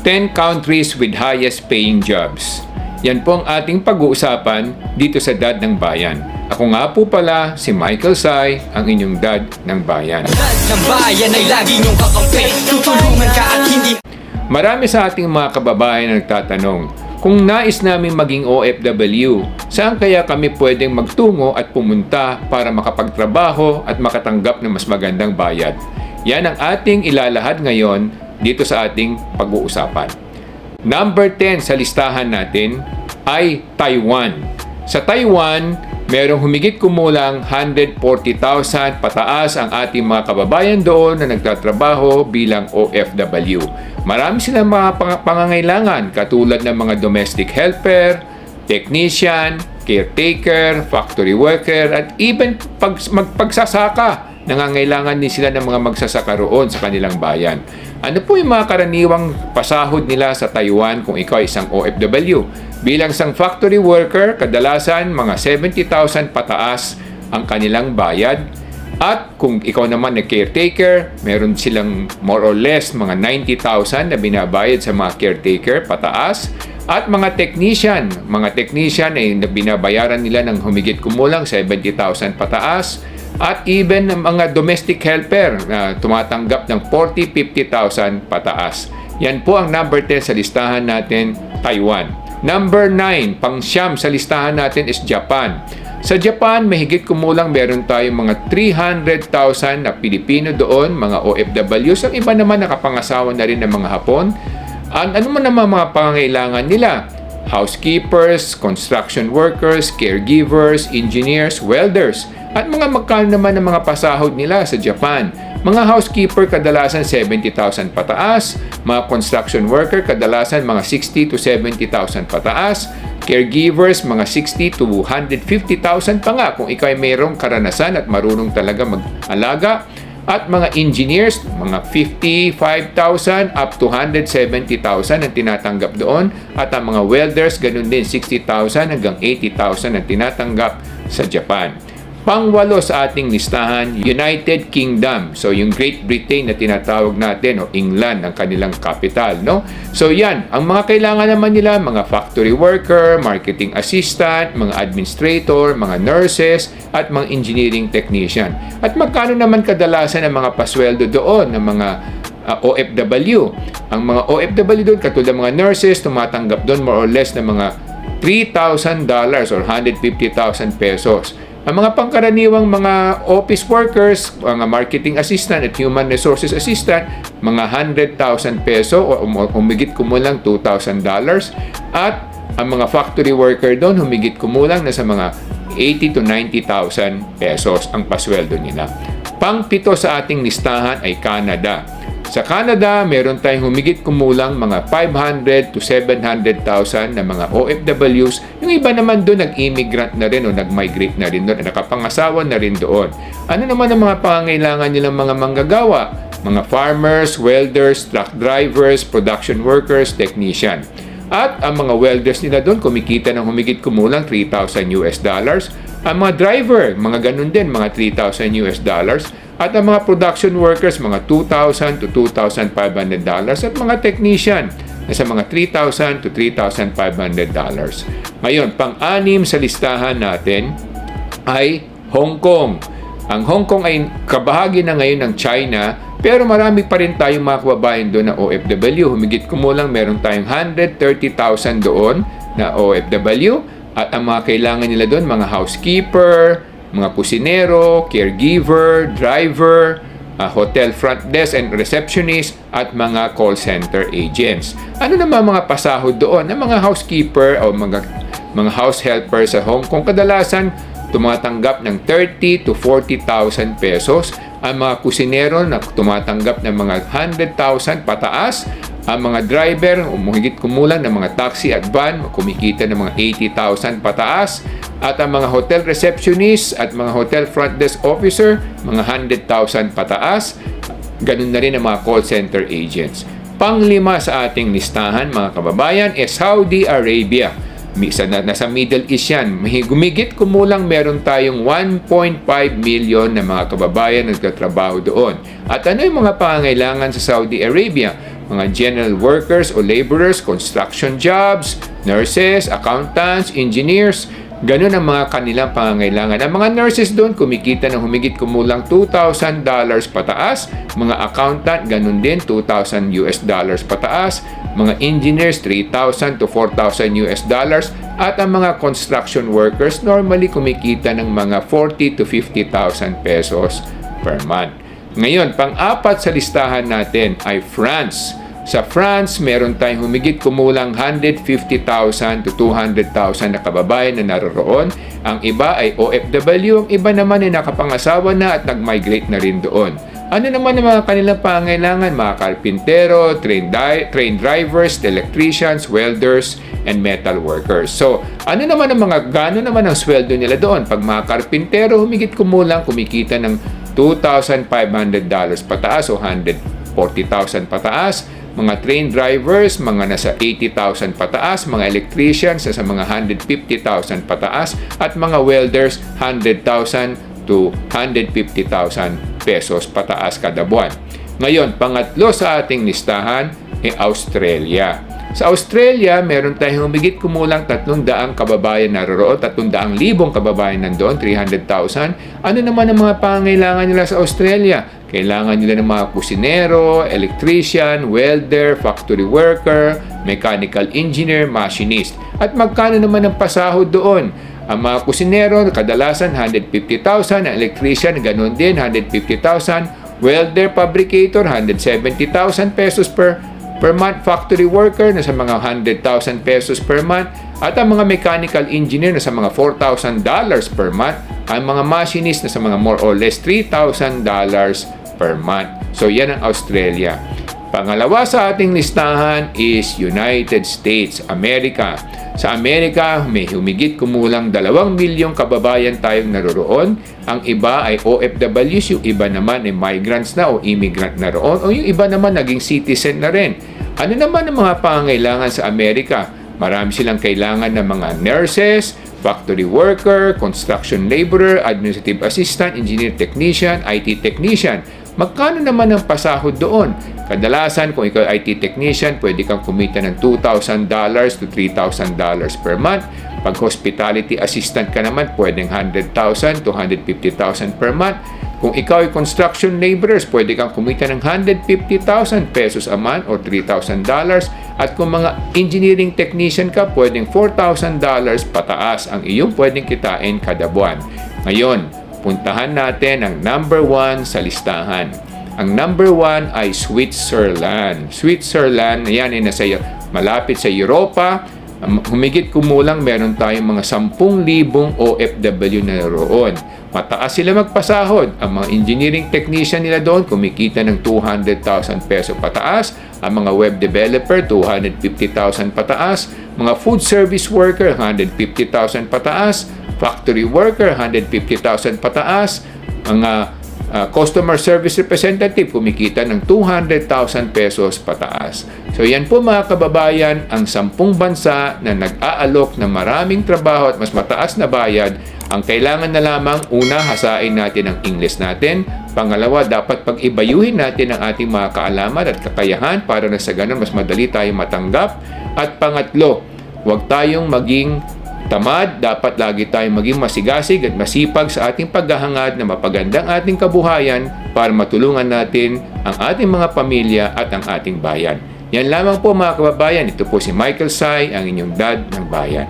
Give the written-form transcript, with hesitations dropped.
10 countries with highest paying jobs. Yan po ang ating pag-uusapan dito sa Dad ng Bayan. Ako nga po pala si Michael Sai, ang inyong Dad ng Bayan. Dad ng Bayan ay lagi niyong kakampi, tutulungan ka at hindi. Marami sa ating mga kababayan na nagtatanong, kung nais namin maging OFW, saan kaya kami pwedeng magtungo at pumunta para makapagtrabaho at makatanggap ng mas magandang bayad? Yan ang ating ilalahad ngayon dito sa ating pag-uusapan. Number 10 sa listahan natin ay Taiwan. Sa Taiwan, merong humigit kumulang 140,000 pataas ang ating mga kababayan doon na nagtatrabaho bilang OFW. Marami silang mga pangangailangan katulad ng mga domestic helper, technician, caretaker, factory worker, at even magpagsasaka. Nangangailangan din sila ng mga magsasaka roon sa kanilang bayan. Ano po yung mga karaniwang pasahod nila sa Taiwan kung ikaw ay isang OFW? Bilang isang factory worker, kadalasan mga 70,000 pataas ang kanilang bayad. At kung ikaw naman na caretaker, meron silang more or less mga 90,000 na binabayad sa mga caretaker pataas. At mga technician ay binabayaran nila ng humigit kumulang 70,000 pataas. At even ng mga domestic helper na tumatanggap ng 40,000-50,000 pataas. Yan po ang number 10 sa listahan natin, Taiwan. Number 9, pang-siyam sa listahan natin is Japan. Sa Japan, mahigit kumulang meron tayong mga 300,000 na Pilipino doon, mga OFWs. Ang iba naman nakapangasawa na rin ng mga Hapon. Ano man naman mga pangangailangan nila? Housekeepers, construction workers, caregivers, engineers, welders. At magkano naman ang mga pasahod nila sa Japan? Mga housekeeper kadalasan 70,000 pataas, mga construction worker kadalasan mga 60 to 70,000 pataas, caregivers mga 60 to 150,000 pa nga kung ikaw ay mayroong karanasan at marunong talaga mag-alaga, at mga engineers mga 55,000 up to 170,000 ang tinatanggap doon, at ang mga welders ganun din 60,000 hanggang 80,000 ang tinatanggap sa Japan. Pang-walo sa ating listahan, United Kingdom. So, yung Great Britain na tinatawag natin, o England, ang kanilang capital, no? So, yan. Ang mga kailangan naman nila, mga factory worker, marketing assistant, mga administrator, mga nurses, at mga engineering technician. At magkano naman kadalasan ang mga pasweldo doon ng mga OFW? Ang mga OFW doon, katulad ng mga nurses, tumatanggap doon more or less ng mga $3,000 or 150,000 pesos. Ang mga pangkaraniwang mga office workers, mga marketing assistant at human resources assistant, mga 100,000 peso o humigit kumulang $2,000. At ang mga factory worker doon, humigit kumulang na sa mga 80 to 90,000 pesos ang pasweldo nila. Pang-pito sa ating listahan ay Canada. Sa Canada, meron tayong humigit kumulang mga 500 to 700,000 na mga OFWs. Yung iba naman doon, nag-immigrant na rin o nag-migrate na rin doon, nakapangasawa na rin doon. Ano naman ang mga pangangailangan nilang mga manggagawa? Mga farmers, welders, truck drivers, production workers, technician. At ang mga welders nila doon, kumikita ng humigit kumulang $3,000. Ang mga driver, mga ganun din, mga $3,000. At ang mga production workers, mga $2,000 to $2,500. At mga technician, nasa mga $3,000 to $3,500. Ngayon, pang-anim sa listahan natin ay Hong Kong. Ang Hong Kong ay kabahagi na ngayon ng China, pero marami pa rin tayong mga kababayan doon na OFW. Humigit kumulang meron tayong 130,000 doon na OFW. At ang mga kailangan nila doon, mga housekeeper, mga kusinero, caregiver, driver, hotel front desk and receptionist, at mga call center agents. Ano naman mga pasahod doon? Ang mga housekeeper o mga house helper sa Hong Kong, kadalasan tumatanggap ng 30 to 40,000 pesos. Ang mga kusinero na tumatanggap ng mga 100,000 pataas. Ang mga driver, humigit kumulang ng mga taxi at van, kumikita ng mga 80,000 pataas. At ang mga hotel receptionist at mga hotel front desk officer, mga 100,000 pataas. Ganun na rin ang mga call center agents. Panglima sa ating listahan, mga kababayan, is Saudi Arabia. Nasa Middle East yan. Gumigit kumulang meron tayong 1.5 million na mga kababayan nagtatrabaho doon. At ano yung mga pangangailangan sa Saudi Arabia? mga general workers o laborers, construction jobs, nurses, accountants, engineers. Ganun ang mga kanilang pangangailangan. Ang mga nurses doon kumikita ng humigit kumulang $2,000 pataas. Mga accountant, ganun din, $2,000 pataas. Mga engineers, $3,000 to $4,000. At ang mga construction workers, normally kumikita ng mga 40 to 50,000 pesos per month. Ngayon, pang-apat sa listahan natin ay France. Sa France, meron tayong humigit kumulang 150,000 to 200,000 na kababayan na naroroon. Ang iba ay OFW, ang iba naman ay nakapangasawa na at nag-migrate na rin doon. Ano naman ang mga kanilang pangangailangan? Mga karpintero, train drivers, electricians, welders, and metal workers. So, gano'n naman ang sweldo nila doon? Pag mga karpintero, humigit kumulang kumikita ng $2,500 pataas o 140,000 pataas. Mga train drivers, mga nasa 80,000 pataas. Mga electricians, nasa mga 150,000 pataas. At mga welders, 100,000 to 150,000 pesos pataas kada buwan. Ngayon, pangatlo sa ating listahan ay Australia. Sa Australia, meron tayong humigit kumulang 300 kababayan naroroon, 300,000 kababayan nandoon, 300,000. Ano naman ang mga pangangailangan nila sa Australia? Kailangan nila ng mga kusinero, electrician, welder, factory worker, mechanical engineer, machinist. At magkano naman ang pasahod doon? Ang mga kusinero, kadalasan 150,000. Ang electrician, ganun din, 150,000. Welder, fabricator, 170,000 pesos per month. Factory worker, nasa mga 100,000 pesos per month. At ang mga mechanical engineer, nasa mga $4,000 per month. Ang mga machinist, nasa mga more or less $3,000 per month. So, yan ang Australia. Pangalawa sa ating listahan is United States, America. Sa Amerika, may humigit kumulang 2 milyong kababayan tayong naroroon. Ang iba ay OFWs, yung iba naman ay migrants na o immigrant na roon, o yung iba naman naging citizen na rin. Ano naman ang mga pangangailangan sa Amerika? Marami silang kailangan ng mga nurses, factory worker, construction laborer, administrative assistant, engineer technician, IT technician. Magkano naman ang pasahod doon? Kadalasan, kung ikaw ay IT technician, pwede kang kumita ng $2,000 to $3,000 per month. Pag hospitality assistant ka naman, pwedeng 100,000 to 150,000 per month. Kung ikaw ay construction laborers, pwede kang kumita ng 150,000 pesos a month o $3,000. At kung mga engineering technician ka, pwedeng $4,000 pataas ang iyong pwedeng kitain kada buwan. Ngayon, puntahan natin ang number 1 sa listahan. Ang number 1 ay Switzerland. Switzerland, yan ay nasa malapit sa Europa. Humigit kumulang meron tayong mga 10,000 OFW na naroon. Mataas sila magpasahod. Ang mga engineering technician nila doon kumikita ng 200,000 peso pataas. Ang mga web developer, 250,000 pataas. Mga food service worker, 150,000 pataas. Factory worker, 150,000 pataas. Mga customer service representative, kumikita ng 200,000 pesos pataas. So yan po mga kababayan, ang 10 bansa na nag-aalok ng maraming trabaho at mas mataas na bayad. Ang kailangan na lamang, una, hasain natin ang English natin. Pangalawa, dapat pag-ibayuhin natin ang ating mga kaalaman at kakayahan para na sa ganun mas madali tayong matanggap. At pangatlo, huwag tayong maging tamad, dapat lagi tayong maging masigasig at masipag sa ating paghahangad na mapagandang ating kabuhayan para matulungan natin ang ating mga pamilya at ang ating bayan. Yan lamang po mga kababayan. Ito po si Michael Sai, ang inyong dad ng bayan.